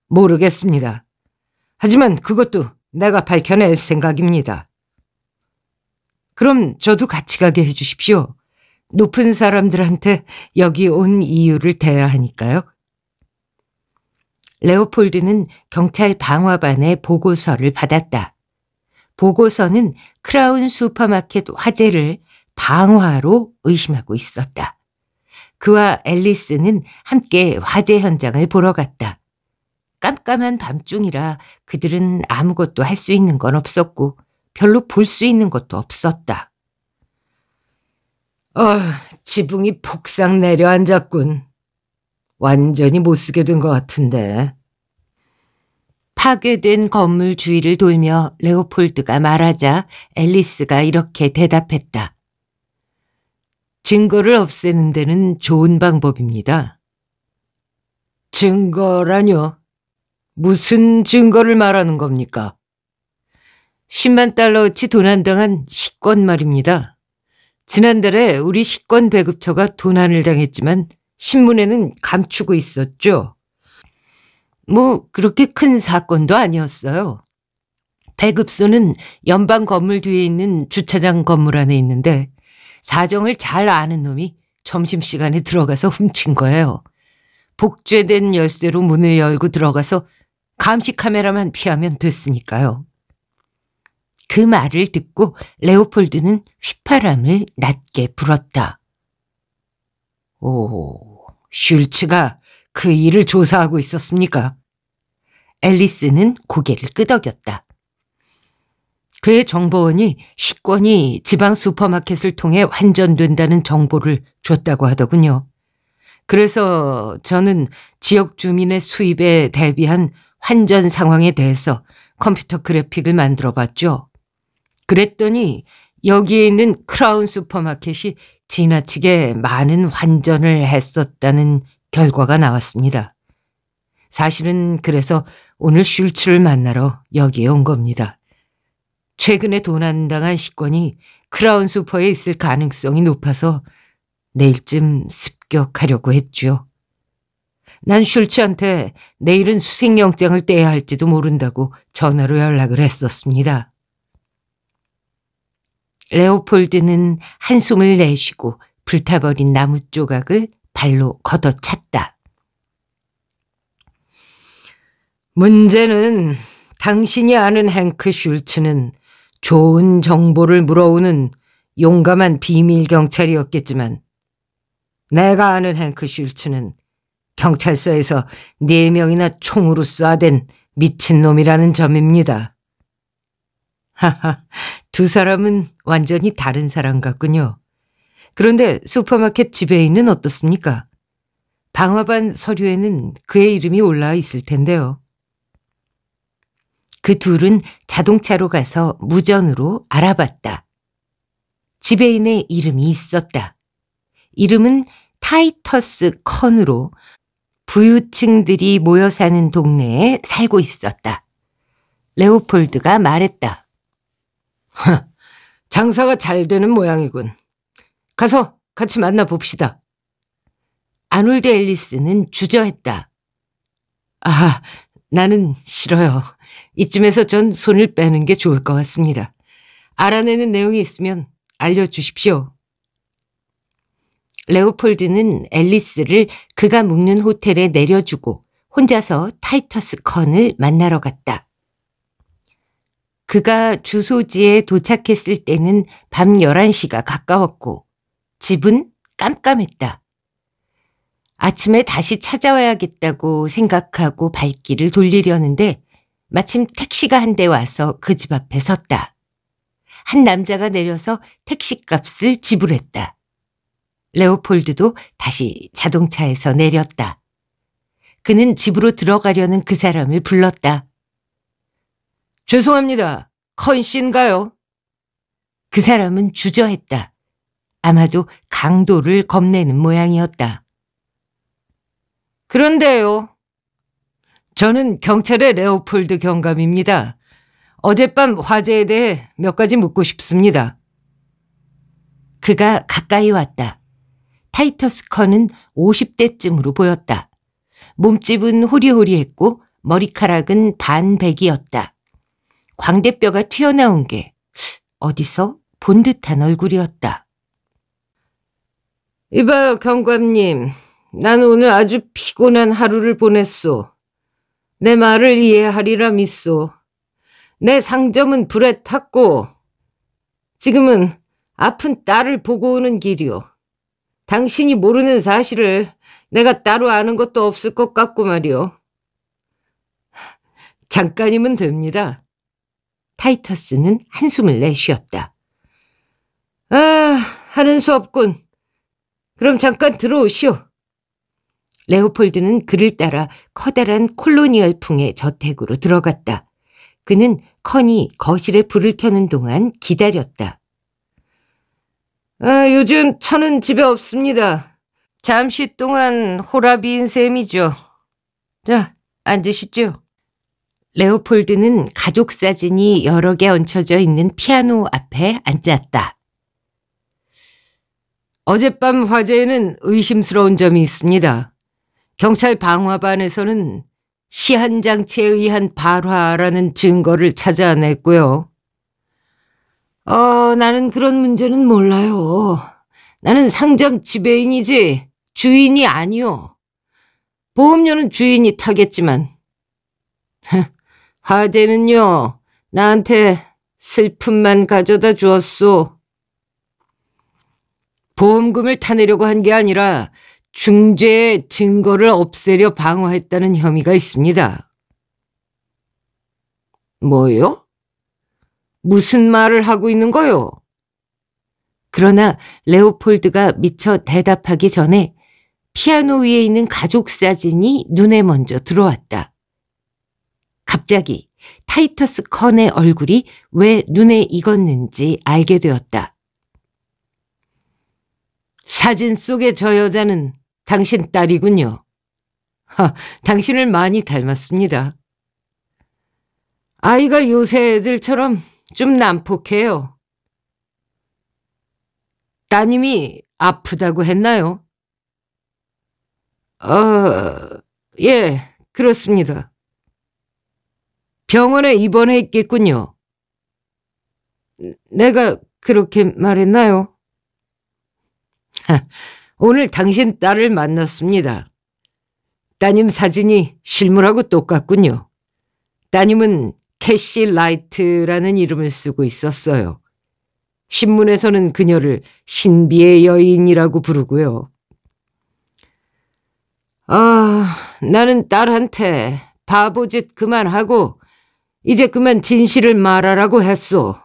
모르겠습니다. 하지만 그것도 내가 밝혀낼 생각입니다. 그럼 저도 같이 가게 해주십시오. 높은 사람들한테 여기 온 이유를 대야 하니까요. 레오폴드는 경찰 방화반의 보고서를 받았다. 보고서는 크라운 슈퍼마켓 화재를 방화로 의심하고 있었다. 그와 앨리스는 함께 화재 현장을 보러 갔다. 깜깜한 밤중이라 그들은 아무것도 할 수 있는 건 없었고 별로 볼 수 있는 것도 없었다. 지붕이 폭삭 내려앉았군. 완전히 못쓰게 된 것 같은데. 파괴된 건물 주위를 돌며 레오폴드가 말하자 앨리스가 이렇게 대답했다. 증거를 없애는 데는 좋은 방법입니다. 증거라뇨? 무슨 증거를 말하는 겁니까? 10만 달러어치 도난당한 식권 말입니다. 지난달에 우리 식권 배급처가 도난을 당했지만 신문에는 감추고 있었죠. 뭐 그렇게 큰 사건도 아니었어요. 배급소는 연방 건물 뒤에 있는 주차장 건물 안에 있는데 사정을 잘 아는 놈이 점심시간에 들어가서 훔친 거예요. 복제된 열쇠로 문을 열고 들어가서 감시 카메라만 피하면 됐으니까요. 그 말을 듣고 레오폴드는 휘파람을 낮게 불었다. 오, 슐츠가 그 일을 조사하고 있었습니까? 앨리스는 고개를 끄덕였다. 그의 정보원이 식권이 지방 슈퍼마켓을 통해 환전된다는 정보를 줬다고 하더군요. 그래서 저는 지역 주민의 수입에 대비한 환전 상황에 대해서 컴퓨터 그래픽을 만들어 봤죠. 그랬더니 여기에 있는 크라운 슈퍼마켓이 지나치게 많은 환전을 했었다는 결과가 나왔습니다. 사실은 그래서 오늘 슐츠를 만나러 여기에 온 겁니다. 최근에 도난당한 식권이 크라운 슈퍼에 있을 가능성이 높아서 내일쯤 습격하려고 했죠. 난 슐츠한테 내일은 수색영장을 떼야 할지도 모른다고 전화로 연락을 했었습니다. 레오폴드는 한숨을 내쉬고 불타버린 나무 조각을 발로 걷어찼다. 문제는 당신이 아는 행크 슐츠는 좋은 정보를 물어오는 용감한 비밀 경찰이었겠지만 내가 아는 행크 슐츠는 경찰서에서 4명이나 총으로 쏴댄 미친놈이라는 점입니다. 하하, 두 사람은 완전히 다른 사람 같군요. 그런데 슈퍼마켓 지배인은 어떻습니까? 방화반 서류에는 그의 이름이 올라와 있을 텐데요. 그 둘은 자동차로 가서 무전으로 알아봤다. 지배인의 이름이 있었다. 이름은 타이터스 컨으로 부유층들이 모여 사는 동네에 살고 있었다. 레오폴드가 말했다. 장사가 잘 되는 모양이군. 가서 같이 만나봅시다. 아놀드 앨리스는 주저했다. 아, 나는 싫어요. 이쯤에서 전 손을 빼는 게 좋을 것 같습니다. 알아내는 내용이 있으면 알려주십시오. 레오폴드는 앨리스를 그가 묵는 호텔에 내려주고 혼자서 타이터스 컨을 만나러 갔다. 그가 주소지에 도착했을 때는 밤 11시가 가까웠고 집은 깜깜했다. 아침에 다시 찾아와야겠다고 생각하고 발길을 돌리려는데 마침 택시가 한 대 와서 그 집 앞에 섰다. 한 남자가 내려서 택시값을 지불했다. 레오폴드도 다시 자동차에서 내렸다. 그는 집으로 들어가려는 그 사람을 불렀다. 죄송합니다. 컨 씨인가요? 그 사람은 주저했다. 아마도 강도를 겁내는 모양이었다. 그런데요. 저는 경찰의 레오폴드 경감입니다. 어젯밤 화재에 대해 몇 가지 묻고 싶습니다. 그가 가까이 왔다. 타이터스 컨은 50대쯤으로 보였다. 몸집은 호리호리했고 머리카락은 반백이었다. 광대뼈가 튀어나온 게 어디서 본 듯한 얼굴이었다. 이봐요, 경감님. 난 오늘 아주 피곤한 하루를 보냈소. 내 말을 이해하리라 믿소. 내 상점은 불에 탔고 지금은 아픈 딸을 보고 오는 길이오. 당신이 모르는 사실을 내가 따로 아는 것도 없을 것 같고 말이오. 잠깐이면 됩니다. 타이터스는 한숨을 내쉬었다. 아, 하는 수 없군. 그럼 잠깐 들어오시오. 레오폴드는 그를 따라 커다란 콜로니얼풍의 저택으로 들어갔다. 그는 컨이 거실에 불을 켜는 동안 기다렸다. 요즘 천은 집에 없습니다. 잠시 동안 호라비인 셈이죠. 자, 앉으시죠. 레오폴드는 가족 사진이 여러 개 얹혀져 있는 피아노 앞에 앉았다. 어젯밤 화재에는 의심스러운 점이 있습니다. 경찰 방화반에서는 시한장치에 의한 발화라는 증거를 찾아냈고요. 나는 그런 문제는 몰라요. 나는 상점 지배인이지 주인이 아니오. 보험료는 주인이 타겠지만. 화재는요, 나한테 슬픔만 가져다 주었소. 보험금을 타내려고 한 게 아니라 중죄의 증거를 없애려 방어했다는 혐의가 있습니다. 뭐요? 무슨 말을 하고 있는 거요? 그러나 레오폴드가 미처 대답하기 전에 피아노 위에 있는 가족 사진이 눈에 먼저 들어왔다. 갑자기 타이터스 컨의 얼굴이 왜 눈에 익었는지 알게 되었다. 사진 속의 저 여자는 당신 딸이군요. 당신을 많이 닮았습니다. 아이가 요새 애들처럼 좀 난폭해요. 따님이 아프다고 했나요? 예, 그렇습니다. 병원에 입원해 있겠군요. 내가 그렇게 말했나요? 오늘 당신 딸을 만났습니다. 따님 사진이 실물하고 똑같군요. 따님은 캐시 라이트라는 이름을 쓰고 있었어요. 신문에서는 그녀를 신비의 여인이라고 부르고요. 나는 딸한테 바보짓 그만하고 이제 그만 진실을 말하라고 했소.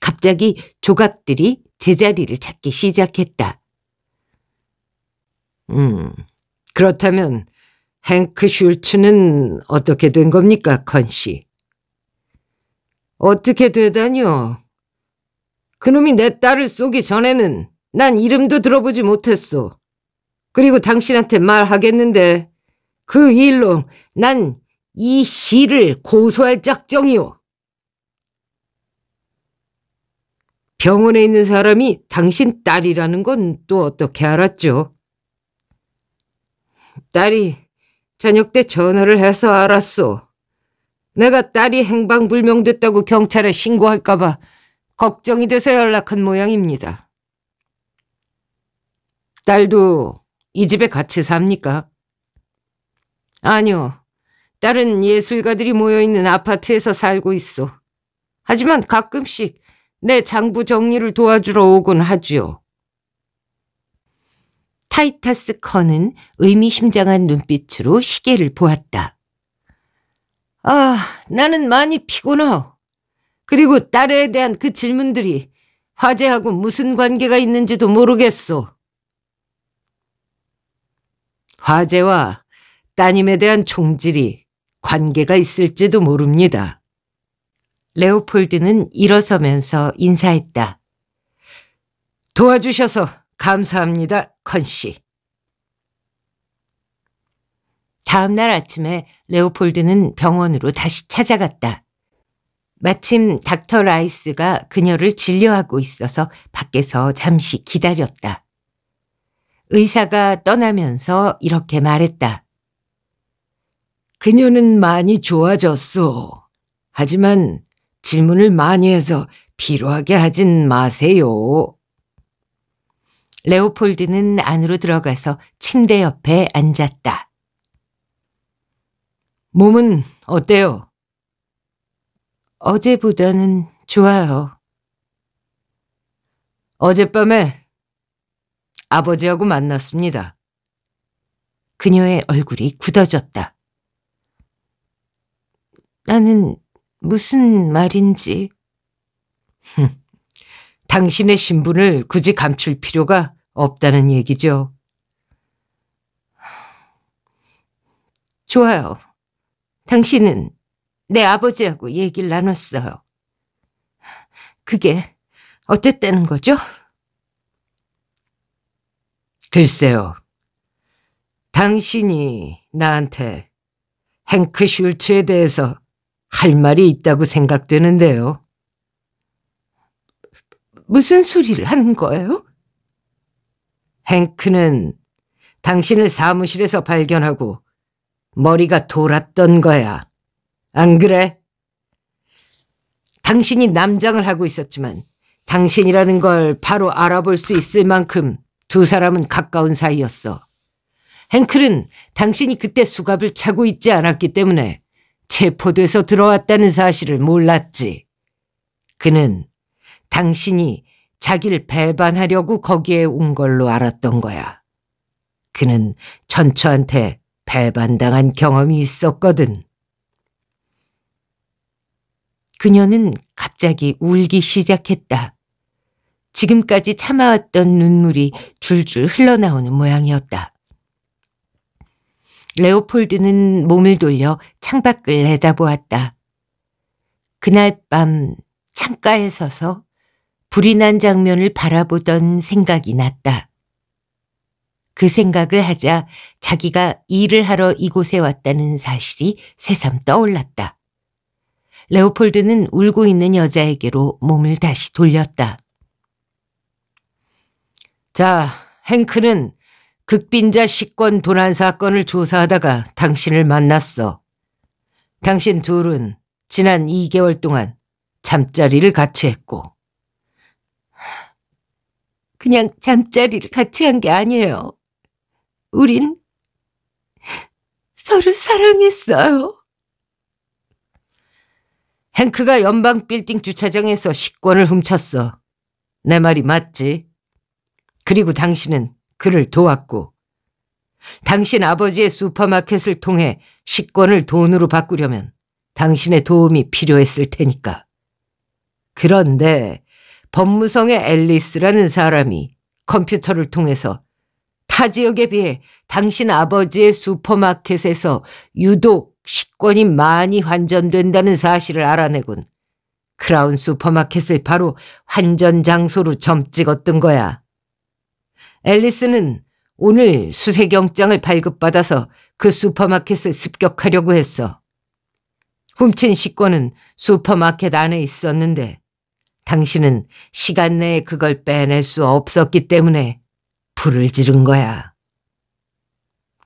갑자기 조각들이 제자리를 찾기 시작했다. 그렇다면 행크 슐츠는 어떻게 된 겁니까, 컨 씨? 어떻게 되다니요? 그놈이 내 딸을 쏘기 전에는 난 이름도 들어보지 못했소. 그리고 당신한테 말하겠는데 그 일로 난 이 시를 고소할 작정이오. 병원에 있는 사람이 당신 딸이라는 건 또 어떻게 알았죠? 딸이 저녁 때 전화를 해서 알았소. 내가 딸이 행방불명됐다고 경찰에 신고할까봐 걱정이 돼서 연락한 모양입니다. 딸도 이 집에 같이 삽니까? 아니요. 딸은 예술가들이 모여있는 아파트에서 살고 있어. 하지만 가끔씩 내 장부 정리를 도와주러 오곤 하지요. 타이터스 커는 의미심장한 눈빛으로 시계를 보았다. 아, 나는 많이 피곤하오. 그리고 딸에 대한 그 질문들이 화재하고 무슨 관계가 있는지도 모르겠소. 화재와 따님에 대한 총질이 관계가 있을지도 모릅니다. 레오폴드는 일어서면서 인사했다. 도와주셔서 감사합니다, 컨씨. 다음 날 아침에 레오폴드는 병원으로 다시 찾아갔다. 마침 닥터 라이스가 그녀를 진료하고 있어서 밖에서 잠시 기다렸다. 의사가 떠나면서 이렇게 말했다. 그녀는 많이 좋아졌소. 하지만 질문을 많이 해서 피로하게 하진 마세요. 레오폴드는 안으로 들어가서 침대 옆에 앉았다. 몸은 어때요? 어제보다는 좋아요. 어젯밤에 아버지하고 만났습니다. 그녀의 얼굴이 굳어졌다. 나는 무슨 말인지. 당신의 신분을 굳이 감출 필요가 없다는 얘기죠. 좋아요. 당신은 내 아버지하고 얘기를 나눴어요. 그게 어쨌다는 거죠? 글쎄요. 당신이 나한테 행크 슐츠에 대해서 할 말이 있다고 생각되는데요. 무슨 소리를 하는 거예요? 행크는 당신을 사무실에서 발견하고 머리가 돌았던 거야. 안 그래? 당신이 남장을 하고 있었지만 당신이라는 걸 바로 알아볼 수 있을 만큼 두 사람은 가까운 사이였어. 행클은 당신이 그때 수갑을 차고 있지 않았기 때문에 체포돼서 들어왔다는 사실을 몰랐지. 그는 당신이 자기를 배반하려고 거기에 온 걸로 알았던 거야. 그는 전처한테 배반당한 경험이 있었거든. 그녀는 갑자기 울기 시작했다. 지금까지 참아왔던 눈물이 줄줄 흘러나오는 모양이었다. 레오폴드는 몸을 돌려 창밖을 내다보았다. 그날 밤 창가에 서서 불이 난 장면을 바라보던 생각이 났다. 그 생각을 하자 자기가 일을 하러 이곳에 왔다는 사실이 새삼 떠올랐다. 레오폴드는 울고 있는 여자에게로 몸을 다시 돌렸다. 자, 행크는 극빈자 식권 도난 사건을 조사하다가 당신을 만났어. 당신 둘은 지난 2개월 동안 잠자리를 같이 했고. 그냥 잠자리를 같이 한 게 아니에요. 우린 서로 사랑했어요. 행크가 연방 빌딩 주차장에서 식권을 훔쳤어. 내 말이 맞지? 그리고 당신은 그를 도왔고, 당신 아버지의 슈퍼마켓을 통해 식권을 돈으로 바꾸려면 당신의 도움이 필요했을 테니까. 그런데 법무성의 앨리스라는 사람이 컴퓨터를 통해서 타 지역에 비해 당신 아버지의 슈퍼마켓에서 유독 식권이 많이 환전된다는 사실을 알아내곤 크라운 슈퍼마켓을 바로 환전 장소로 점 찍었던 거야. 앨리스는 오늘 수색영장을 발급받아서 그 슈퍼마켓을 습격하려고 했어. 훔친 식권은 슈퍼마켓 안에 있었는데 당신은 시간 내에 그걸 빼낼 수 없었기 때문에 불을 지른 거야.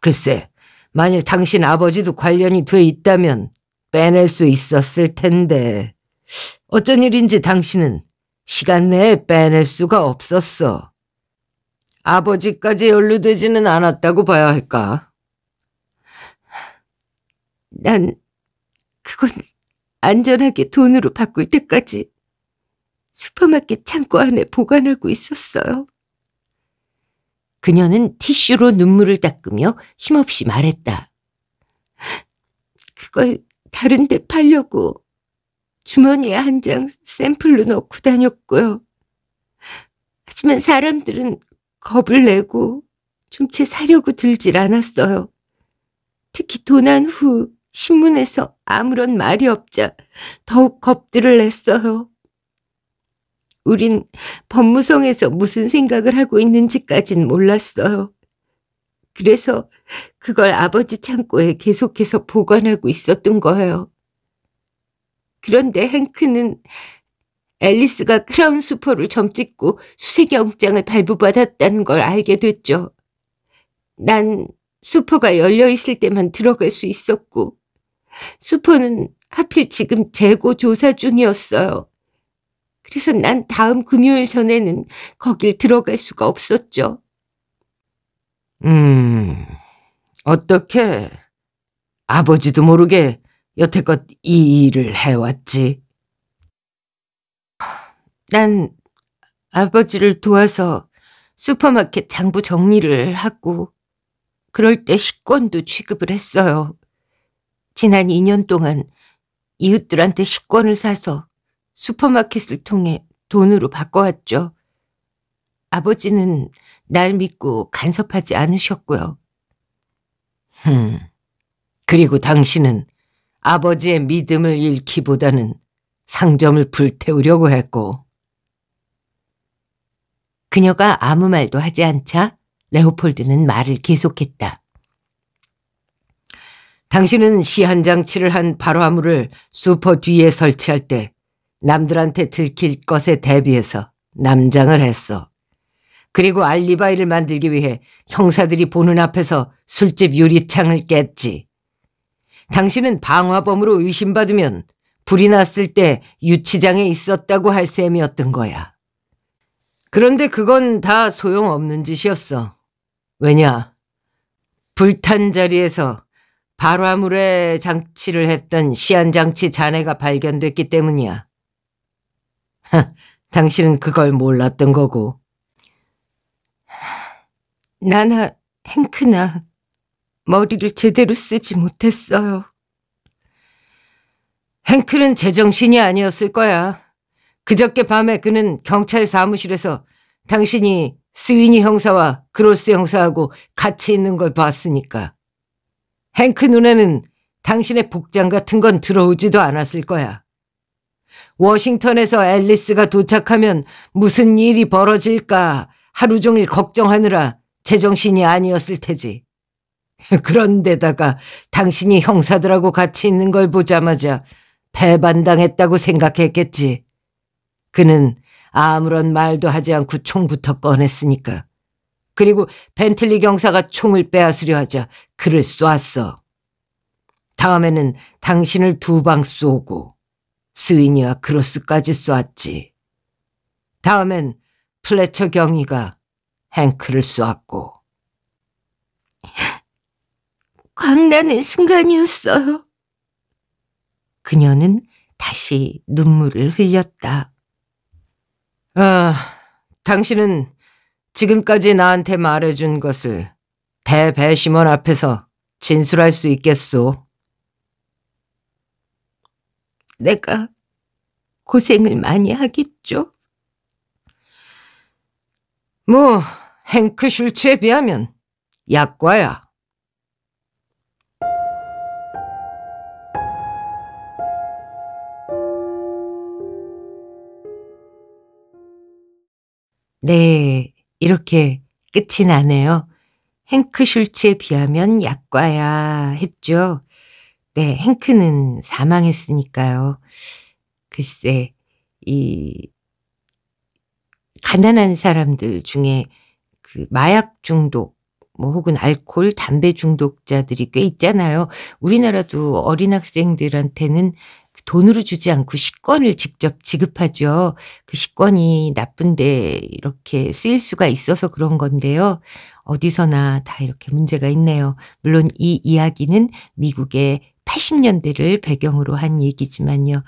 글쎄, 만일 당신 아버지도 관련이 돼 있다면 빼낼 수 있었을 텐데 어쩐 일인지 당신은 시간 내에 빼낼 수가 없었어. 아버지까지 연루되지는 않았다고 봐야 할까? 난 그건 안전하게 돈으로 바꿀 때까지 슈퍼마켓 창고 안에 보관하고 있었어요. 그녀는 티슈로 눈물을 닦으며 힘없이 말했다. 그걸 다른 데 팔려고 주머니에 한 장 샘플로 넣고 다녔고요. 하지만 사람들은 겁을 내고 좀 채 사려고 들질 않았어요. 특히 도난 후 신문에서 아무런 말이 없자 더욱 겁들을 냈어요. 우린 법무성에서 무슨 생각을 하고 있는지까진 몰랐어요. 그래서 그걸 아버지 창고에 계속해서 보관하고 있었던 거예요. 그런데 행크는 앨리스가 크라운 슈퍼를 점찍고 수색영장을 발부받았다는 걸 알게 됐죠. 난 슈퍼가 열려있을 때만 들어갈 수 있었고 슈퍼는 하필 지금 재고 조사 중이었어요. 그래서 난 다음 금요일 전에는 거길 들어갈 수가 없었죠. 어떻게 아버지도 모르게 여태껏 이 일을 해왔지? 난 아버지를 도와서 슈퍼마켓 장부 정리를 하고 그럴 때 식권도 취급을 했어요. 지난 2년 동안 이웃들한테 식권을 사서 슈퍼마켓을 통해 돈으로 바꿔왔죠. 아버지는 날 믿고 간섭하지 않으셨고요. 그리고 당신은 아버지의 믿음을 잃기보다는 상점을 불태우려고 했고. 그녀가 아무 말도 하지 않자 레오폴드는 말을 계속했다. 당신은 시한장치를 한 발화물을 슈퍼 뒤에 설치할 때 남들한테 들킬 것에 대비해서 남장을 했어. 그리고 알리바이를 만들기 위해 형사들이 보는 앞에서 술집 유리창을 깼지. 당신은 방화범으로 의심받으면 불이 났을 때 유치장에 있었다고 할 셈이었던 거야. 그런데 그건 다 소용없는 짓이었어. 왜냐? 불탄 자리에서 발화물에 장치를 했던 시한장치 잔해가 발견됐기 때문이야. 당신은 그걸 몰랐던 거고. 나나 행크나 머리를 제대로 쓰지 못했어요. 행크는 제정신이 아니었을 거야. 그저께 밤에 그는 경찰 사무실에서 당신이 스위니 형사와 그로스 형사하고 같이 있는 걸 봤으니까. 행크 눈에는 당신의 복장 같은 건 들어오지도 않았을 거야. 워싱턴에서 앨리스가 도착하면 무슨 일이 벌어질까 하루 종일 걱정하느라 제정신이 아니었을 테지. 그런데다가 당신이 형사들하고 같이 있는 걸 보자마자 배반당했다고 생각했겠지. 그는 아무런 말도 하지 않고 총부터 꺼냈으니까. 그리고 벤틀리 경사가 총을 빼앗으려 하자 그를 쏘았어. 다음에는 당신을 2방 쏘고 스위니와 크로스까지 쏘았지. 다음엔 플래처 경위가 행크를 쏘았고. 광나는 순간이었어요. 그녀는 다시 눈물을 흘렸다. 당신은 지금까지 나한테 말해준 것을 대배심원 앞에서 진술할 수 있겠소? 내가 고생을 많이 하겠죠? 뭐 행크 슐츠에 비하면 약과야. 네, 이렇게 끝이 나네요. 행크 슐츠에 비하면 약과야 했죠. 네, 행크는 사망했으니까요. 글쎄, 이 가난한 사람들 중에 그 마약 중독, 뭐 혹은 알코올, 담배 중독자들이 꽤 있잖아요. 우리나라도 어린 학생들한테는 돈으로 주지 않고 식권을 직접 지급하죠. 그 식권이 나쁜데 이렇게 쓰일 수가 있어서 그런 건데요. 어디서나 다 이렇게 문제가 있네요. 물론 이 이야기는 미국의 80년대를 배경으로 한 얘기지만요.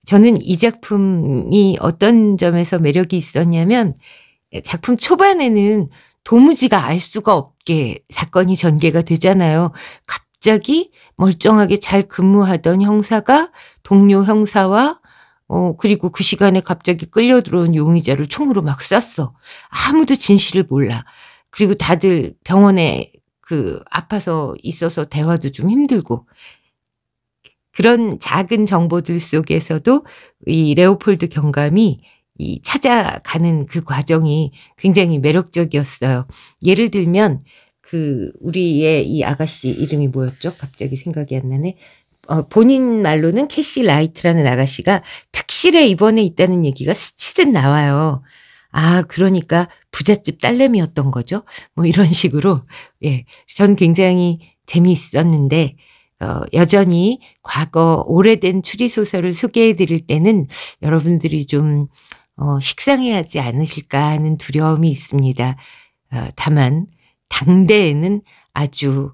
저는 이 작품이 어떤 점에서 매력이 있었냐면 작품 초반에는 도무지가 알 수가 없게 사건이 전개가 되잖아요. 갑자기 멀쩡하게 잘 근무하던 형사가 동료 형사와 그리고 그 시간에 갑자기 끌려 들어온 용의자를 총으로 막 쐈어. 아무도 진실을 몰라. 그리고 다들 병원에 아파서 있어서 대화도 좀 힘들고. 그런 작은 정보들 속에서도 이 레오폴드 경감이 이 찾아가는 그 과정이 굉장히 매력적이었어요. 예를 들면 우리의 이 아가씨 이름이 뭐였죠? 갑자기 생각이 안 나네. 본인 말로는 캐시 라이트라는 아가씨가 특실에 입원해 있다는 얘기가 스치듯 나와요. 아, 그러니까 부잣집 딸내미였던 거죠. 뭐 이런 식으로. 예, 전 굉장히 재미있었는데 여전히 과거 오래된 추리소설을 소개해 드릴 때는 여러분들이 좀 식상해 하지 않으실까 하는 두려움이 있습니다. 다만 당대에는 아주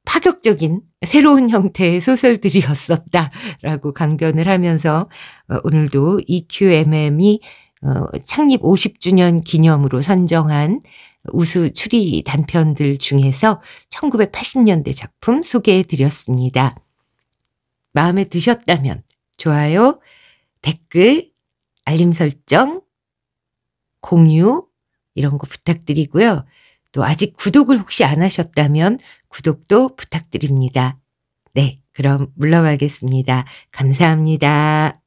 파격적인 새로운 형태의 소설들이었었다라고 강변을 하면서 오늘도 EQMM이 창립 50주년 기념으로 선정한 우수 추리 단편들 중에서 1980년대 작품 소개해 드렸습니다. 마음에 드셨다면 좋아요, 댓글, 알림 설정, 공유 이런 거 부탁드리고요. 또 아직 구독을 혹시 안 하셨다면 구독도 부탁드립니다. 네, 그럼 물러가겠습니다. 감사합니다.